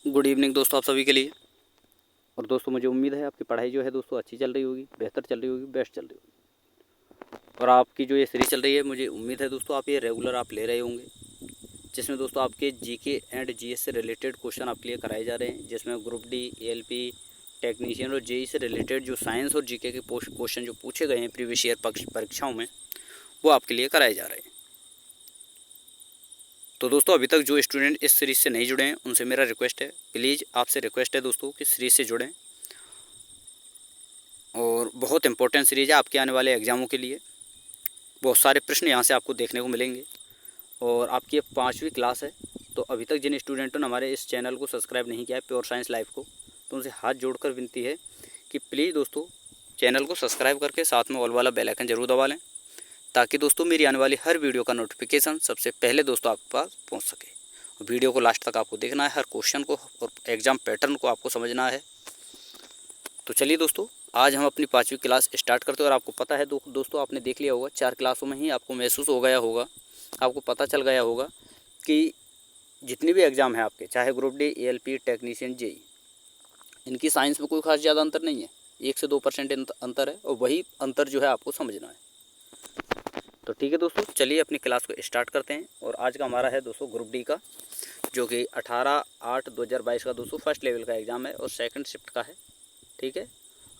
Good evening दोस्तों आप सभी के लिए। और दोस्तों मुझे उम्मीद है आपकी पढ़ाई जो है दोस्तों अच्छी चल रही होगी, बेहतर चल रही होगी, बेस्ट चल रही होगी। और आपकी जो ये सीरीज चल रही है, मुझे उम्मीद है दोस्तों आप ये रेगुलर आप ले रहे होंगे, जिसमें दोस्तों आपके जीके एंड जीएस से रिलेटेड क्वेश्चन आपके लिए कराए जा रहे हैं, जिसमें ग्रुप डी, एएलपी, टेक्नीशियन और जेई से रिलेटेड जो साइंस और जीके के क्वेश्चन जो पूछे गए हैं प्रीवियस ईयर परीक्षाओं में, वो आपके लिए कराए जा रहे हैं। तो दोस्तों अभी तक जो स्टूडेंट इस सीरीज़ से नहीं जुड़े हैं उनसे मेरा रिक्वेस्ट है, प्लीज़ आपसे रिक्वेस्ट है दोस्तों कि सीरीज़ से जुड़ें। और बहुत इंपॉर्टेंट सीरीज़ है आपके आने वाले एग्ज़ामों के लिए। बहुत सारे प्रश्न यहाँ से आपको देखने को मिलेंगे। और आपकी 5वीं क्लास है, तो अभी तक जिन स्टूडेंटों ने हमारे इस चैनल को सब्सक्राइब नहीं किया है प्योर साइंस लाइव को, तो उनसे हाथ जोड़कर विनती है कि प्लीज़ दोस्तों चैनल को सब्सक्राइब करके साथ में ऑल वाला बेल आइकन जरूर दबा लें, ताकि दोस्तों मेरी आने वाली हर वीडियो का नोटिफिकेशन सबसे पहले दोस्तों आपके पास पहुँच सके। और वीडियो को लास्ट तक आपको देखना है, हर क्वेश्चन को और एग्ज़ाम पैटर्न को आपको समझना है। तो चलिए दोस्तों आज हम अपनी 5वीं क्लास स्टार्ट करते हैं। और आपको पता है दोस्तों आपने देख लिया होगा 4 क्लासों में ही आपको महसूस हो गया होगा, आपको पता चल गया होगा कि जितने भी एग्ज़ाम हैं आपके, चाहे group D, ALP, technician, JE, इनकी साइंस में कोई खास ज़्यादा अंतर नहीं है, 1 से 2% अंतर है। और वही अंतर जो है आपको समझना है। तो ठीक है दोस्तों, चलिए अपनी क्लास को स्टार्ट करते हैं। और आज का हमारा है दोस्तों ग्रुप डी का, जो कि 18/8/2022 का दोस्तों फर्स्ट लेवल का एग्ज़ाम है और सेकंड शिफ्ट का है। ठीक है,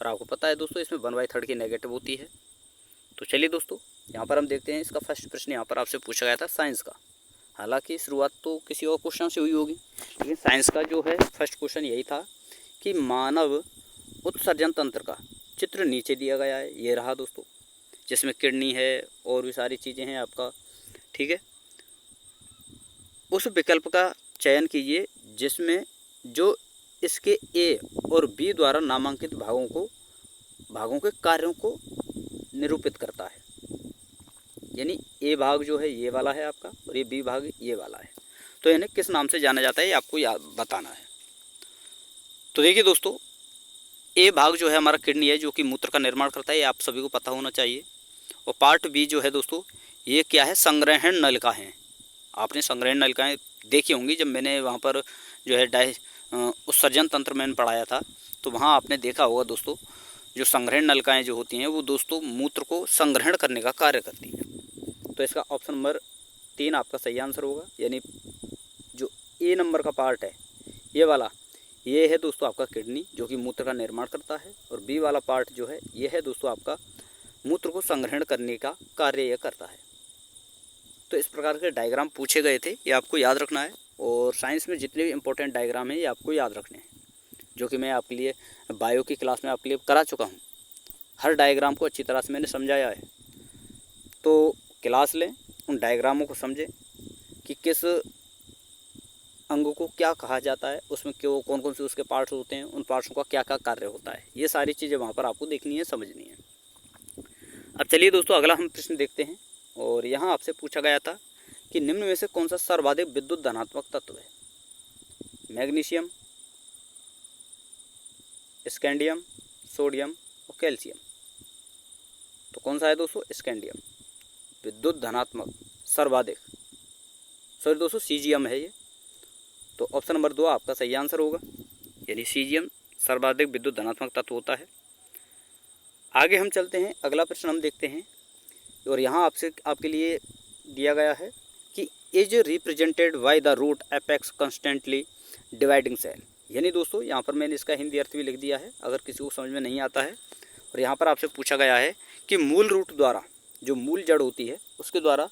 और आपको पता है दोस्तों इसमें 1/3 की नेगेटिव होती है। तो चलिए दोस्तों यहाँ पर हम देखते हैं। इसका फर्स्ट प्रश्न यहाँ पर आपसे पूछा गया था साइंस का। हालांकि शुरुआत तो किसी और क्वेश्चन से हुई होगी, लेकिन साइंस का जो है फर्स्ट क्वेश्चन यही था कि मानव उत्सर्जन तंत्र का चित्र नीचे दिया गया है, ये रहा दोस्तों, जिसमें किडनी है और भी सारी चीज़ें हैं आपका। ठीक है, उस विकल्प का चयन कीजिए जिसमें जो इसके ए और बी द्वारा नामांकित भागों के कार्यों को निरूपित करता है। यानी ए भाग जो है ये वाला है आपका, और ये बी भाग ये वाला है। तो इन्हें किस नाम से जाना जाता है ये आपको याद बताना है। तो देखिए दोस्तों, ए भाग जो है हमारा किडनी है, जो कि मूत्र का निर्माण करता है, ये आप सभी को पता होना चाहिए। और पार्ट बी जो है दोस्तों, ये क्या है, संग्रहण नलिका है। आपने संग्रहण नलिकाएँ देखी होंगी, जब मैंने वहाँ पर जो है उत्सर्जन तंत्र मैंने पढ़ाया था, तो वहाँ आपने देखा होगा दोस्तों, जो संग्रहण नलिकाएँ जो होती हैं वो दोस्तों मूत्र को संग्रहण करने का कार्य करती हैं। तो इसका ऑप्शन नंबर 3 आपका सही आंसर होगा। यानी जो ए नंबर का पार्ट है ये वाला, ये है दोस्तों आपका किडनी, जो कि मूत्र का निर्माण करता है। और बी वाला पार्ट जो है ये है दोस्तों आपका मूत्र को संग्रहण करने का कार्य यह करता है। तो इस प्रकार के डायग्राम पूछे गए थे, ये आपको याद रखना है। और साइंस में जितने भी इंपॉर्टेंट डायग्राम हैं ये आपको याद रखने हैं, जो कि मैं आपके लिए बायो की क्लास में आपके लिए करा चुका हूँ। हर डायग्राम को अच्छी तरह से मैंने समझाया है। तो क्लास लें, उन डायग्रामों को समझें कि किस अंग को क्या कहा जाता है, उसमें क्यों कौन कौन से उसके पार्ट्स होते हैं, उन पार्ट्सों का क्या क्या कार्य होता है, ये सारी चीज़ें वहाँ पर आपको देखनी है, समझनी है। अब चलिए दोस्तों अगला हम प्रश्न देखते हैं। और यहाँ आपसे पूछा गया था कि निम्न में से कौन सा सर्वाधिक विद्युत धनात्मक तत्व है। मैग्नीशियम, स्कैंडियम, सोडियम और कैल्शियम। तो कौन सा है दोस्तों, स्कैंडियम विद्युत धनात्मक सर्वाधिक, सॉरी दोस्तों सीजियम है ये। तो ऑप्शन नंबर 2 आपका सही आंसर होगा, यानी सीजियम सर्वाधिक विद्युत धनात्मक तत्व होता है। आगे हम चलते हैं, अगला प्रश्न हम देखते हैं। और यहाँ आपके लिए दिया गया है कि is represented by the root apex constantly dividing cell. यानी दोस्तों यहाँ पर मैंने इसका हिंदी अर्थ भी लिख दिया है, अगर किसी को समझ में नहीं आता है। और यहाँ पर आपसे पूछा गया है कि मूल रूट द्वारा, जो मूल जड़ होती है उसके द्वारा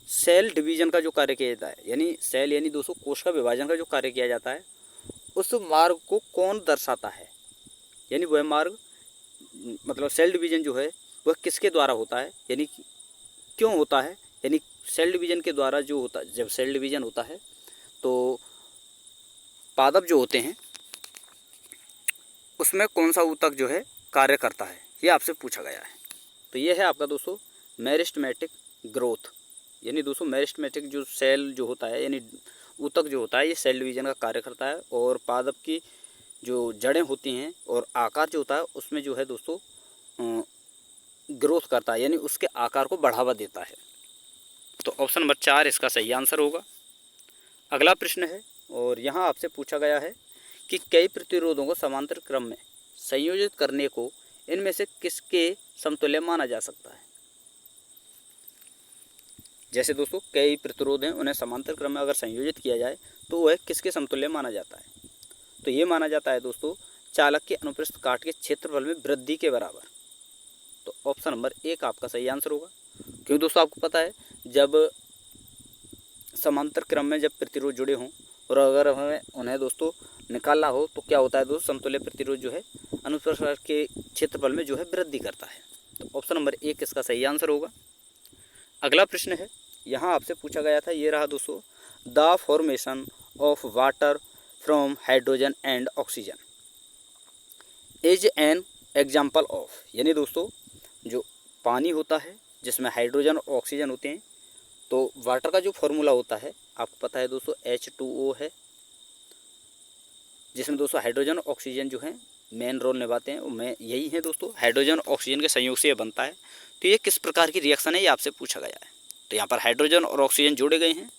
सेल डिवीजन का जो कार्य किया जाता है, यानी सेल यानी दोस्तों कोश का विभाजन का जो कार्य किया जाता है, उस मार्ग को कौन दर्शाता है। यानी वह मार्ग, मतलब सेल डिवीजन जो है वह किसके द्वारा होता है, यानी क्यों होता है। यानी सेल डिवीजन के द्वारा जो होता है, जब सेल डिवीजन होता है तो पादप जो होते हैं उसमें कौन सा ऊतक जो है कार्य करता है, ये आपसे पूछा गया है। तो ये है आपका दोस्तों मेरिस्टेमेटिक ग्रोथ। यानी दोस्तों मेरिस्टेमेटिक जो सेल जो होता है, यानी ऊतक जो होता है, ये सेल डिवीजन का कार्य करता है। और पादप की जो जड़ें होती हैं और आकार जो होता है उसमें जो है दोस्तों ग्रोथ करता है, यानी उसके आकार को बढ़ावा देता है। तो ऑप्शन नंबर 4 इसका सही आंसर होगा। अगला प्रश्न है और यहाँ आपसे पूछा गया है कि कई प्रतिरोधों को समांतर क्रम में संयोजित करने को इनमें से किसके समतुल्य माना जा सकता है। जैसे दोस्तों कई प्रतिरोध हैं, उन्हें समांतर क्रम में अगर संयोजित किया जाए तो वह किसके समतुल्य माना जाता है। तो ये माना जाता है दोस्तों चालक के अनुप्रस्थ काट के क्षेत्रफल में वृद्धि के बराबर। तो ऑप्शन नंबर 1 आपका सही आंसर होगा। क्योंकि दोस्तों आपको पता है जब समांतर क्रम में जब प्रतिरोध जुड़े हों और अगर हमें उन्हें दोस्तों निकालना हो तो क्या होता है दोस्तों, समतुल्य प्रतिरोध जो है अनुप्रस्थ काट के क्षेत्रफल में जो है वृद्धि करता है। तो ऑप्शन नंबर 1 इसका सही आंसर होगा। अगला प्रश्न है, यहाँ आपसे पूछा गया था, ये रहा दोस्तों, the formation of water from hydrogen and oxygen is an example of. यानी दोस्तों जो पानी होता है जिसमें हाइड्रोजन और ऑक्सीजन होते हैं, तो वाटर का जो फॉर्मूला होता है आपको पता है दोस्तों H2O है, जिसमें दोस्तों हाइड्रोजन और ऑक्सीजन जो है मेन रोल निभाते हैं। मैं यही है दोस्तों, हाइड्रोजन और ऑक्सीजन के संयोग से ये बनता है। तो ये किस प्रकार की रिएक्शन है ये आपसे पूछा गया है। तो यहाँ पर हाइड्रोजन और ऑक्सीजन जोड़े गए हैं,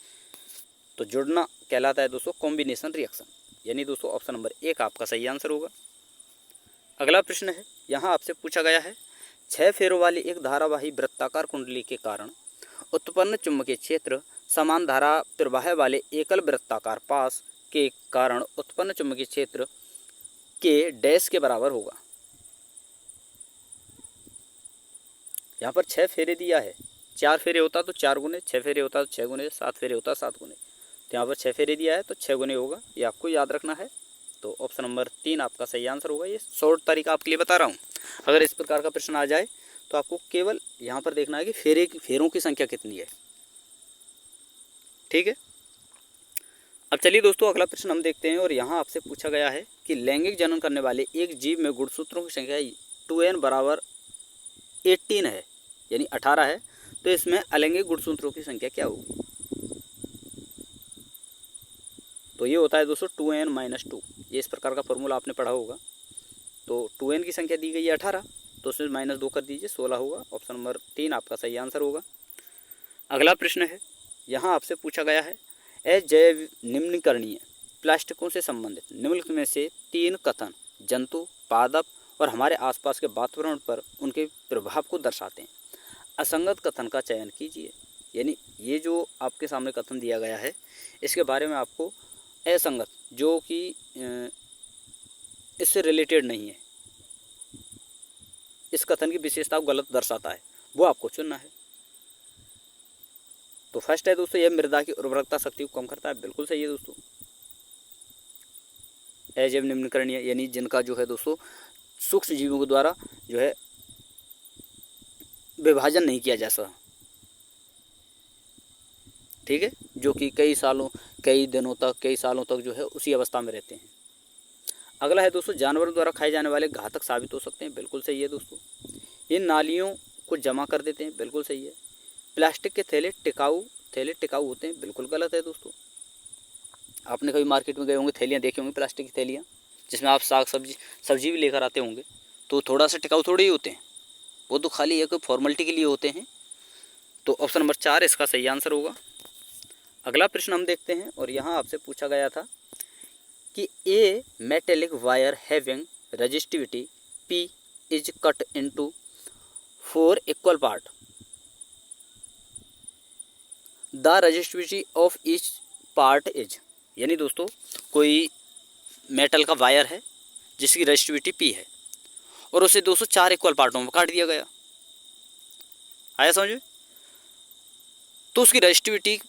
तो जुड़ना कहलाता है दोस्तों कॉम्बिनेशन रिएक्शन। यानी दोस्तों ऑप्शन नंबर 1 आपका सही आंसर होगा। अगला प्रश्न है, यहाँ आपसे पूछा गया है, 6 फेरों वाली एक धारावाही वृत्ताकार कुंडली के कारण उत्पन्न चुंबकीय क्षेत्र समान धारा प्रवाह वाले एकल वृत्ताकार पास के कारण उत्पन्न चुंबकीय क्षेत्र के डैश के बराबर होगा। यहाँ पर 6 फेरे दिया है, 4 फेरे होता तो 4 गुने, 6 फेरे होता तो 6 गुने, 7 फेरे होता 7 गुने। तो यहाँ पर 6 फेरे दिया है तो 6 गुने होगा, ये आपको याद रखना है। तो ऑप्शन नंबर 3 आपका सही आंसर होगा। ये शॉर्ट तरीका आपके लिए बता रहा हूँ। अगर इस प्रकार का प्रश्न आ जाए तो आपको केवल यहाँ पर देखना है कि फेरों की संख्या कितनी है। ठीक है, अब चलिए दोस्तों अगला प्रश्न हम देखते हैं। और यहाँ आपसे पूछा गया है कि लैंगिक जनन करने वाले एक जीव में गुणसूत्रों की संख्या 2n बराबर 18 है, यानी 18 है, तो इसमें अलैंगिक गुणसूत्रों की संख्या क्या होगी। तो ये होता है दोस्तों 2n-2। ये इस प्रकार का फॉर्मूला आपने पढ़ा होगा। तो 2n की संख्या दी गई है 18, तो उसमें -2 कर दीजिए, 16 होगा। ऑप्शन नंबर 3 आपका सही आंसर होगा। अगला प्रश्न है, यहाँ आपसे पूछा गया है, अजैव निम्नकरणीय प्लास्टिकों से संबंधित निम्नलिखित में से 3 कथन जंतु, पादप और हमारे आसपास के वातावरण पर उनके प्रभाव को दर्शाते हैं। असंगत कथन का चयन कीजिए। यानी ये जो आपके सामने कथन दिया गया है इसके बारे में आपको असंगत, जो कि इससे रिलेटेड नहीं है, इस कथन की विशेषता को गलत दर्शाता है, वो आपको चुनना है। तो फर्स्ट है दोस्तों, यह मृदा की उर्वरकता शक्ति को कम करता है। बिल्कुल सही है दोस्तों। अजैव निम्नकरणीय यानी जिनका जो है दोस्तों सूक्ष्म जीवों के द्वारा जो है विभाजन नहीं किया जा सकता। ठीक है, जो कि कई दिनों तक, कई सालों तक जो है उसी अवस्था में रहते हैं। अगला है दोस्तों, जानवरों द्वारा खाए जाने वाले घातक साबित हो सकते हैं। बिल्कुल सही है दोस्तों। ये नालियों को जमा कर देते हैं। बिल्कुल सही है। प्लास्टिक के थैले टिकाऊ होते हैं। बिल्कुल गलत है दोस्तों। आपने कभी मार्केट में गए होंगे, थैलियाँ देखी होंगी, प्लास्टिक की थैलियाँ, जिसमें आप सब्जी भी लेकर आते होंगे, तो थोड़ा सा टिकाऊ थोड़े ही होते हैं, वो तो खाली एक फॉर्मेलिटी के लिए होते हैं। तो ऑप्शन नंबर 4 इसका सही आंसर होगा। अगला प्रश्न हम देखते हैं। और यहाँ आपसे पूछा गया था कि a metallic wire having resistivity P is cut into 4 equal part. The resistivity of each part is. यानी दोस्तों कोई मेटल का वायर है जिसकी रेजिस्टिविटी P है और उसे 204 इक्वल पार्टों में काट दिया गया। आया समझ में? तो उसकी रेजिस्टिविटी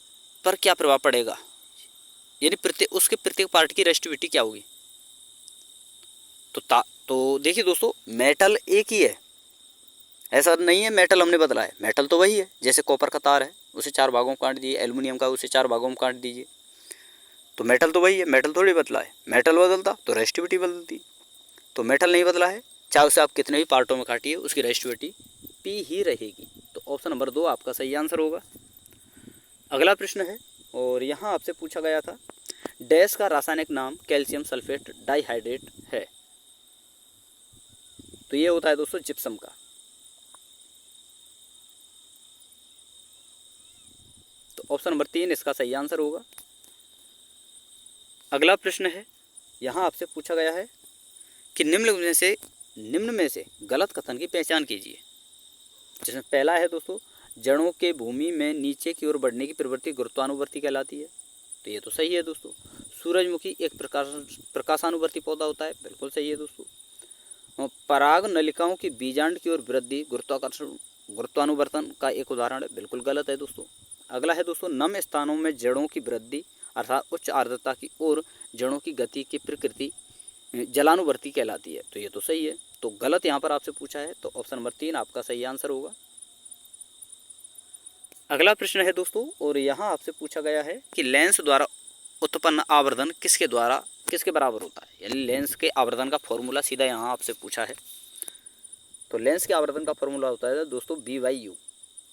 पर क्या प्रभाव पड़ेगा, यानी उसके प्रत्येक पार्ट की रेजिस्टिविटी क्या होगी। तो देखिए दोस्तों, मेटल एक ही है, ऐसा नहीं है मेटल हमने बदला है। मेटल तो वही है, जैसे कॉपर का तार है उसे 4 भागों में काट दीजिए, एल्युमिनियम का उसे 4 भागों में काट दीजिए, तो मेटल तो वही है, मेटल थोड़ी बदला है। मेटल बदलता तो रेजिस्टिविटी बदलती, तो मेटल नहीं बदला है, चाहे उसे आप कितने भी पार्टों में काटिए उसकी रेजिस्टिविटी P ही रहेगी। तो ऑप्शन नंबर 2 आपका सही आंसर होगा। अगला प्रश्न है। और यहाँ आपसे पूछा गया था, डैश का रासायनिक नाम कैल्शियम सल्फेट डाइहाइड्रेट है। तो ये होता है दोस्तों जिप्सम का। तो ऑप्शन नंबर 3 इसका सही आंसर होगा। अगला प्रश्न है, यहाँ आपसे पूछा गया है कि निम्न में से गलत कथन की पहचान कीजिए। जिसमें पहला है दोस्तों, जड़ों के भूमि में नीचे की ओर बढ़ने की प्रवृत्ति गुरुत्वानुवर्ती कहलाती है। तो ये तो सही है दोस्तों। सूरजमुखी एक प्रकाशानुवर्ती पौधा होता है, बिल्कुल सही है दोस्तों। पराग नलिकाओं की बीजांड की ओर वृद्धि गुरुत्वानुवर्तन का एक उदाहरण है, बिल्कुल गलत है दोस्तों। अगला है दोस्तों, नम स्थानों में जड़ों की वृद्धि अर्थात उच्च आर्द्रता की ओर जड़ों की गति की प्रकृति जलानुवर्ती कहलाती है। तो ये तो सही है। तो गलत यहाँ पर आपसे पूछा है, तो ऑप्शन नंबर 3 आपका सही आंसर होगा। अगला प्रश्न है दोस्तों, और यहाँ आपसे पूछा गया है कि लेंस द्वारा उत्पन्न आवर्धन किसके बराबर होता है। यानी लेंस के आवर्धन का फॉर्मूला सीधा यहाँ आपसे पूछा है। तो लेंस के आवर्धन का फॉर्मूला होता है दोस्तों B/U,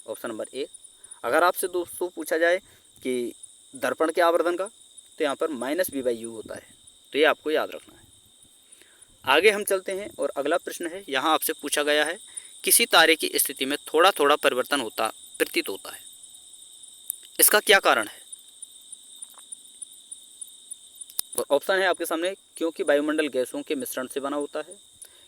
ऑप्शन नंबर 1। अगर आपसे दोस्तों पूछा जाए कि दर्पण के आवर्धन का, तो यहाँ पर -B/U होता है। तो ये आपको याद रखना है। आगे हम चलते हैं, और अगला प्रश्न है, यहाँ आपसे पूछा गया है किसी तारे की स्थिति में थोड़ा थोड़ा परिवर्तन प्रतीत होता है, इसका क्या कारण है। और ऑप्शन है आपके सामने, क्योंकि वायुमंडल गैसों के मिश्रण से बना होता है,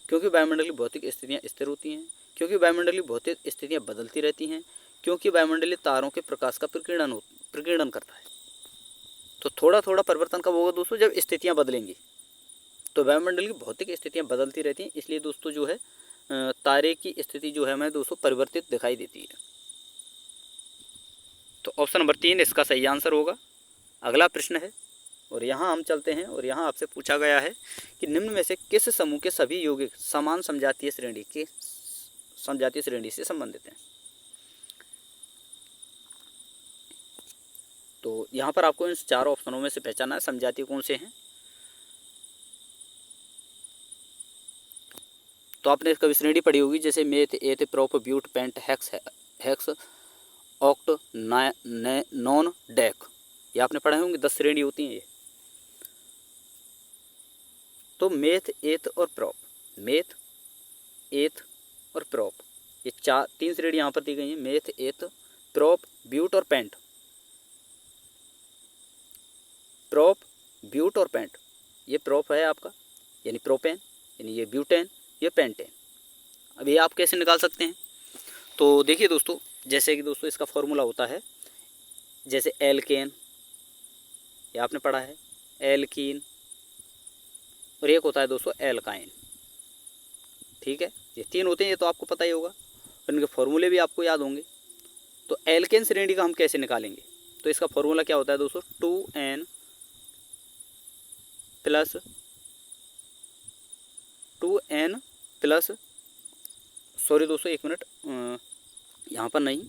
क्योंकि वायुमंडलीय भौतिक स्थितियाँ स्थिर होती हैं, क्योंकि वायुमंडलीय भौतिक स्थितियाँ बदलती रहती हैं, क्योंकि वायुमंडलीय तारों के प्रकाश का प्रकीर्णन करता है। तो थोड़ा थोड़ा परिवर्तन कब होगा दोस्तों, जब स्थितियाँ बदलेंगी। तो वायुमंडल की भौतिक स्थितियाँ बदलती रहती हैं, इसलिए दोस्तों जो है तारे की स्थिति जो है हमें दोस्तों परिवर्तित दिखाई देती है। तो ऑप्शन नंबर 3 इसका सही आंसर होगा। अगला प्रश्न है, और यहाँ हम चलते हैं, और यहाँ आपसे पूछा गया है कि निम्न में से किस समूह के सभी यौगिक समान समजातीय श्रेणी से संबंधित हैं। तो यहाँ पर आपको इन 4 ऑप्शनों में से पहचानना है समजातीय कौन से हैं। तो आपने कभी श्रेणी पढ़ी होगी, जैसे meth, eth, prop, but, pent, hex, oct, non, dec, ये आपने पढ़े होंगे। 10 श्रेणी होती हैं ये। तो मेथ, एथ और प्रोप, मेथ, एथ और प्रोप, ये 3 श्रेणी यहाँ पर दी गई हैं। मेथ, एथ, प्रोप, ब्यूट और पेंट। प्रोप, ब्यूट और पेंट, ये प्रोप है आपका, यानी प्रोपेन, यानी ये ब्यूटेन, ये पेंटेन। अब ये आप कैसे निकाल सकते हैं। तो देखिए दोस्तों, जैसे कि दोस्तों इसका फॉर्मूला होता है, जैसे एल्केन, ये आपने पढ़ा है, एल्कीन, और एक होता है दोस्तों एल्काइन। ठीक है, ये 3 होते हैं, ये तो आपको पता ही होगा, और इनके फॉर्मूले भी आपको याद होंगे। तो एल्केन श्रेणी का हम कैसे निकालेंगे, तो इसका फॉर्मूला क्या होता है दोस्तों, 2n प्लस सॉरी दोस्तों, एक मिनट, यहाँ पर नहीं,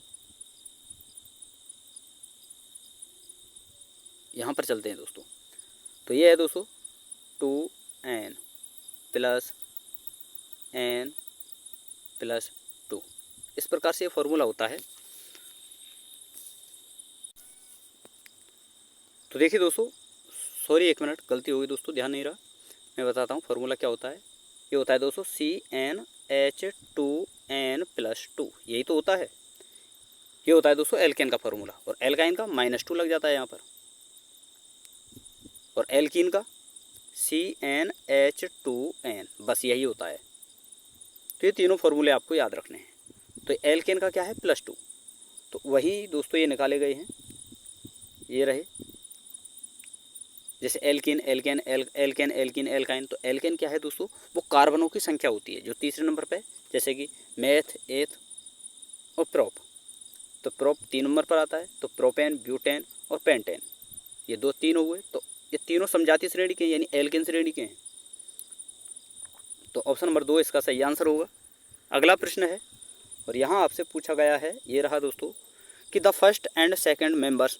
यहाँ पर चलते हैं दोस्तों। तो ये है दोस्तों 2n प्लस n प्लस 2, इस प्रकार से ये फॉर्मूला होता है। तो देखिए दोस्तों, सॉरी एक मिनट, गलती हो गई दोस्तों, ध्यान नहीं रहा, मैं बताता हूँ फॉर्मूला क्या होता है। ये होता है दोस्तों CnH2n प्लस 2, यही तो होता है। ये होता है दोस्तों एल्केन का फॉर्मूला, और एल्काइन का -2 लग जाता है यहाँ पर, और एल्कीन का CnH2n, बस यही होता है। तो ये तीनों फॉर्मूले आपको याद रखने हैं। तो एल्केन का क्या है, +2, तो वही दोस्तों ये निकाले गए हैं, ये रहे। जैसे alkene, alkane, alkane, alkene, alkyne. तो एल्केन क्या है दोस्तों, वो कार्बनों की संख्या होती है जो तीसरे नंबर पे, जैसे कि मेथ, एथ और प्रोप। तो प्रोप 3 नंबर पर आता है। तो प्रोपेन, ब्यूटेन और पेंटेन, ये 3 हुए। तो ये तीनों समजातीय श्रेणी के, यानी एल्केन श्रेणी के हैं। तो ऑप्शन नंबर 2 इसका सही आंसर होगा। अगला प्रश्न है, और यहाँ आपसे पूछा गया है, ये रहा दोस्तों, कि the first and second members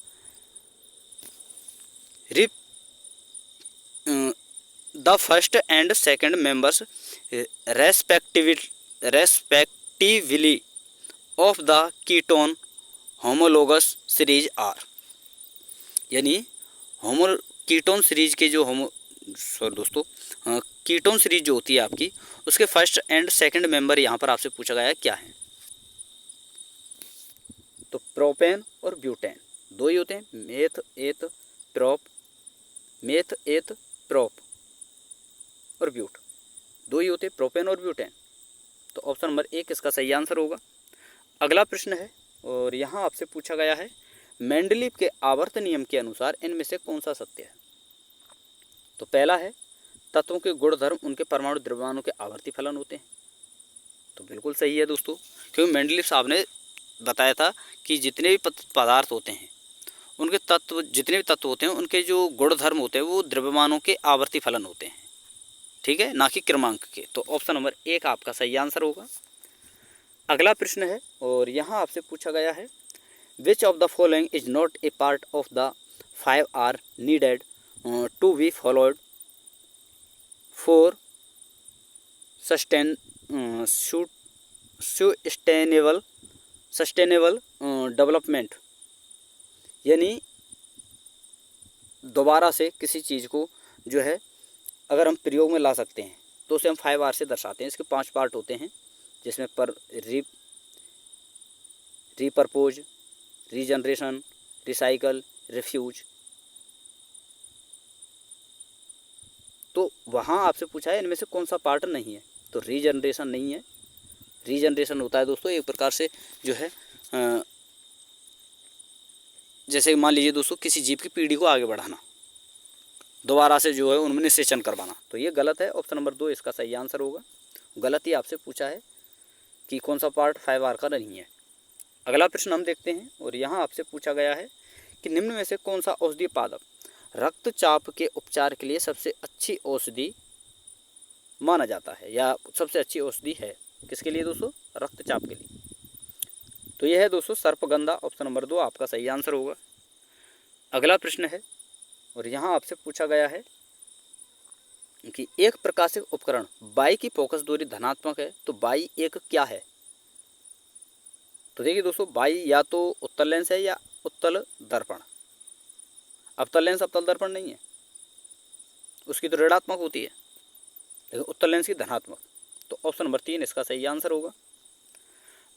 respectively of the ketone homologous series are. यानी कीटोन सीरीज के जो दोस्तों कीटोन सीरीज जो होती है आपकी, उसके फर्स्ट एंड सेकंड मेंबर यहाँ पर आपसे पूछा गया है क्या है। तो प्रोपेन और ब्यूटेन 2 ही होते हैं, meth, eth, prop, meth, eth, prop और ब्यूट, दो ही होते हैं, प्रोपेन और ब्यूटेन। तो ऑप्शन नंबर 1 इसका सही आंसर होगा। अगला प्रश्न है और यहाँ आपसे पूछा गया है मेंडलीव के आवर्त नियम के अनुसार इनमें से कौन सा सत्य है। तो पहला है तत्वों के गुणधर्म उनके परमाणु द्रव्यमानों के आवर्ती फलन होते हैं। तो बिल्कुल सही है दोस्तों, क्योंकि मेंडलीव साहब ने बताया था कि जितने भी पदार्थ होते हैं उनके तत्व, जितने भी तत्व होते हैं उनके जो गुणधर्म होते हैं वो द्रव्यमानों के आवर्ती फलन होते हैं, ठीक है, ना कि क्रमांक के। तो ऑप्शन नंबर 1 आपका सही आंसर होगा। अगला प्रश्न है और यहाँ आपसे पूछा गया है which of the following is not a part of the 5 R needed to be followed for sustainable development. यानी दोबारा से किसी चीज़ को जो है अगर हम प्रयोग में ला सकते हैं तो उसे हम 5 आर से दर्शाते हैं। इसके 5 पार्ट होते हैं जिसमें रिपर्पोज, रीजनरेशन, रिसाइकल, रिफ्यूज। तो वहाँ आपसे पूछा है इनमें से कौन सा पार्ट नहीं है। तो रीजनरेशन नहीं है। रीजनरेशन होता है दोस्तों एक प्रकार से जो है जैसे मान लीजिए दोस्तों किसी जीव की पीढ़ी को आगे बढ़ाना, दोबारा से जो है उनमें निषेचन करवाना। तो ये गलत है, ऑप्शन नंबर 2 इसका सही आंसर होगा। गलत ही आपसे पूछा है कि कौन सा पार्ट 5 आर का नहीं है। अगला प्रश्न हम देखते हैं और यहाँ आपसे पूछा गया है कि निम्न में से कौन सा औषधीय पादप रक्तचाप के उपचार के लिए सबसे अच्छी औषधि माना जाता है या सबसे अच्छी औषधि है। किसके लिए दोस्तों? रक्तचाप के लिए। तो यह है दोस्तों सर्पगंधा, ऑप्शन नंबर 2 आपका सही आंसर होगा। अगला प्रश्न है और यहाँ आपसे पूछा गया है कि एक प्रकाशिक उपकरण बाई की फोकस दूरी धनात्मक है तो बाई एक क्या है। तो देखिए दोस्तों बाई या तो उत्तल लेंस है या उत्तल दर्पण। अवतल लेंस अवतल दर्पण नहीं है, उसकी तो ऋणात्मक होती है, लेकिन उत्तल लेंस की धनात्मक। तो ऑप्शन नंबर 3 इसका सही आंसर होगा।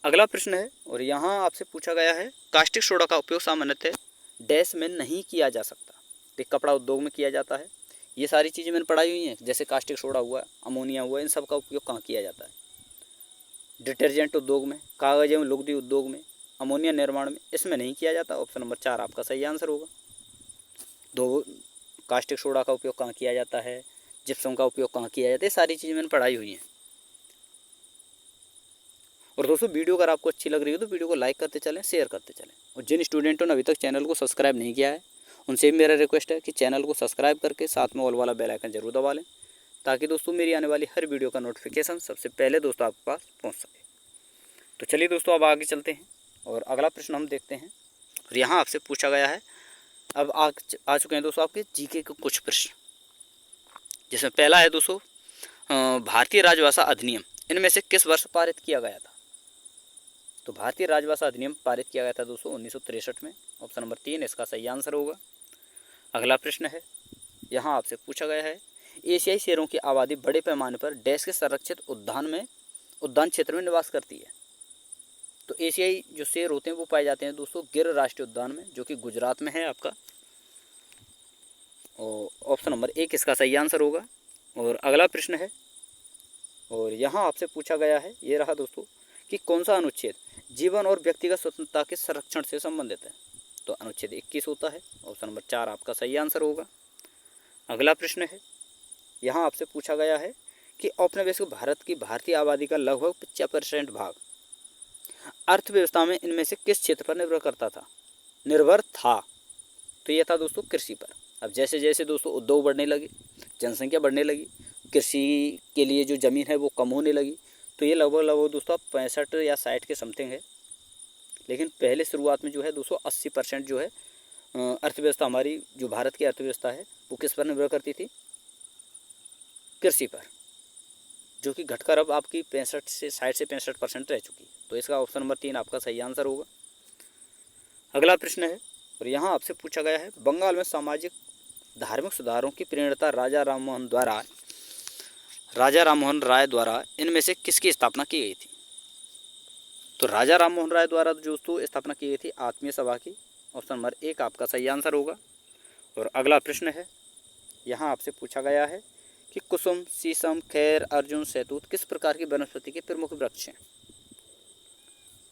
अगला प्रश्न है और यहाँ आपसे पूछा गया है कास्टिक सोडा का उपयोग सामान्यतः डैश में नहीं किया जा सकता। तो कपड़ा उद्योग में किया जाता है। ये सारी चीज़ें मैंने पढ़ाई हुई हैं, जैसे कास्टिक सोडा हुआ, अमोनिया हुआ, इन सब का उपयोग कहाँ किया जाता है? डिटर्जेंट उद्योग में, कागज एवं लुगदी उद्योग में, अमोनिया निर्माण में, इसमें नहीं किया जाता। ऑप्शन नंबर 4 आपका सही आंसर होगा। दो कास्टिक सोडा का उपयोग कहाँ किया जाता है, जिप्सम का उपयोग कहाँ किया जाता है, सारी चीज़ें मैंने पढ़ाई हुई हैं। और दोस्तों वीडियो अगर आपको अच्छी लग रही हो तो वीडियो को लाइक करते चलें, शेयर करते चलें। और जिन स्टूडेंटों ने अभी तक चैनल को सब्सक्राइब नहीं किया है उनसे भी मेरा रिक्वेस्ट है कि चैनल को सब्सक्राइब करके साथ में ऑल वाला बेल आइकन जरूर दबा लें, ताकि दोस्तों मेरी आने वाली हर वीडियो का नोटिफिकेशन सबसे पहले दोस्तों आपके पास पहुँच सके। तो चलिए दोस्तों अब आगे चलते हैं और अगला प्रश्न हम देखते हैं। और यहाँ आपसे पूछा गया है, अब आ चुके हैं दोस्तों आपके जीके के कुछ प्रश्न, जिसमें पहला है दोस्तों भारतीय राजभाषा अधिनियम इनमें से किस वर्ष पारित किया गया था। तो भारतीय राजभाषा अधिनियम पारित किया गया था दोस्तों 1963 में। ऑप्शन नंबर 3 इसका सही आंसर होगा। अगला प्रश्न है, यहाँ आपसे पूछा गया है एशियाई शेरों की आबादी बड़े पैमाने पर डैश के संरक्षित उद्यान क्षेत्र में निवास करती है। तो एशियाई जो शेर होते हैं वो पाए जाते हैं दोस्तों गिर राष्ट्रीय उद्यान में, जो कि गुजरात में है आपका। और ऑप्शन नंबर 1 इसका सही आंसर होगा। और अगला प्रश्न है और यहाँ आपसे पूछा गया है, ये रहा दोस्तों, कि कौन सा अनुच्छेद जीवन और व्यक्तिगत स्वतंत्रता के संरक्षण से संबंधित है। तो अनुच्छेद 21 होता है। ऑप्शन नंबर 4 आपका सही आंसर होगा। अगला प्रश्न है, यहाँ आपसे पूछा गया है कि औपनिवेशिक भारत की भारतीय आबादी का लगभग 50% भाग अर्थव्यवस्था में इनमें से किस क्षेत्र पर निर्भर था। तो ये था दोस्तों कृषि पर। अब जैसे जैसे दोस्तों उद्योग बढ़ने लगे, जनसंख्या बढ़ने लगी, कृषि के लिए जो ज़मीन है वो कम होने लगी, तो ये लगभग दोस्तों 65 या 60 के समथिंग है। लेकिन पहले शुरुआत में जो है दोस्तों 80% जो है अर्थव्यवस्था हमारी जो भारत की अर्थव्यवस्था है वो किस पर निर्भर करती थी? कृषि पर, जो कि घटकर अब आपकी 60 से 65% रह चुकी है। तो इसका ऑप्शन नंबर 3 आपका सही आंसर होगा। अगला प्रश्न है और यहाँ आपसे पूछा गया है बंगाल में सामाजिक धार्मिक सुधारों की प्रेरणा राजा राममोहन राय द्वारा इनमें से किसकी स्थापना की गई थी। तो राजा राममोहन राय द्वारा दोस्तों स्थापना की गई थी आत्मीय सभा की। ऑप्शन नंबर 1 आपका सही आंसर होगा। और अगला प्रश्न है यहाँ आपसे पूछा गया है कि कुसुम, शीशम, खैर, अर्जुन, शहतूत किस प्रकार की वनस्पति के प्रमुख वृक्ष हैं।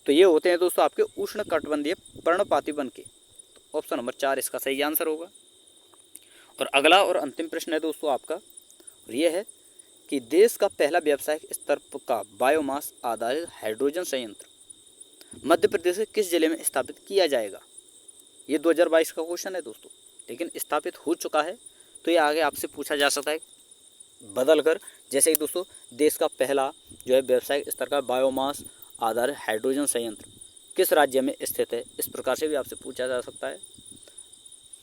तो ये होते हैं दोस्तों आपके उष्णकटिबंधीय पर्णपाती वन के। तो ऑप्शन नंबर 4 इसका सही आंसर होगा। और अगला और अंतिम प्रश्न है दोस्तों आपका, और ये है कि देश का पहला व्यावसायिक स्तर का बायोमास आधारित हाइड्रोजन संयंत्र मध्य प्रदेश के किस जिले में स्थापित किया जाएगा। ये 2022 का क्वेश्चन है दोस्तों, लेकिन स्थापित हो चुका है। तो ये आगे आपसे पूछा जा सकता है बदल कर, जैसे कि दोस्तों देश का पहला जो है व्यावसायिक स्तर का बायोमास आधारित हाइड्रोजन संयंत्र किस राज्य में स्थित है, इस प्रकार से भी आपसे पूछा जा सकता है।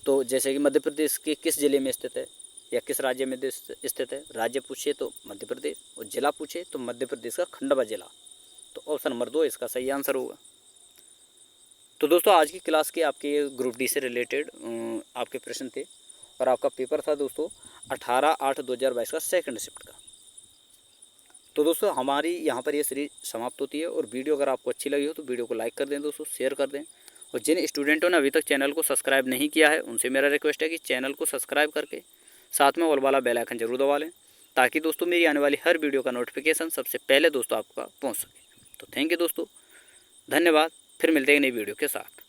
तो जैसे कि मध्य प्रदेश के किस जिले में स्थित है या किस राज्य में स्थित है, राज्य पूछे तो मध्य प्रदेश और जिला पूछे तो मध्य प्रदेश का खंडवा जिला। तो ऑप्शन नंबर 2 इसका सही आंसर होगा। तो दोस्तों आज की क्लास के आपके ग्रुप डी से रिलेटेड आपके प्रश्न थे, और आपका पेपर था दोस्तों 18/8/2022 का सेकंड शिफ्ट का। तो दोस्तों हमारी यहाँ पर ये सीरीज समाप्त होती है, और वीडियो अगर आपको अच्छी लगी हो तो वीडियो को लाइक कर दें दोस्तों, शेयर कर दें। और जिन स्टूडेंटों ने अभी तक चैनल को सब्सक्राइब नहीं किया है उनसे मेरा रिक्वेस्ट है कि चैनल को सब्सक्राइब करके साथ में ऑल वाला बेल आइकन जरूर दबा लें, ताकि दोस्तों मेरी आने वाली हर वीडियो का नोटिफिकेशन सबसे पहले दोस्तों आपका पहुँच सके। तो थैंक यू दोस्तों, धन्यवाद। फिर मिलते हैं नई वीडियो के साथ।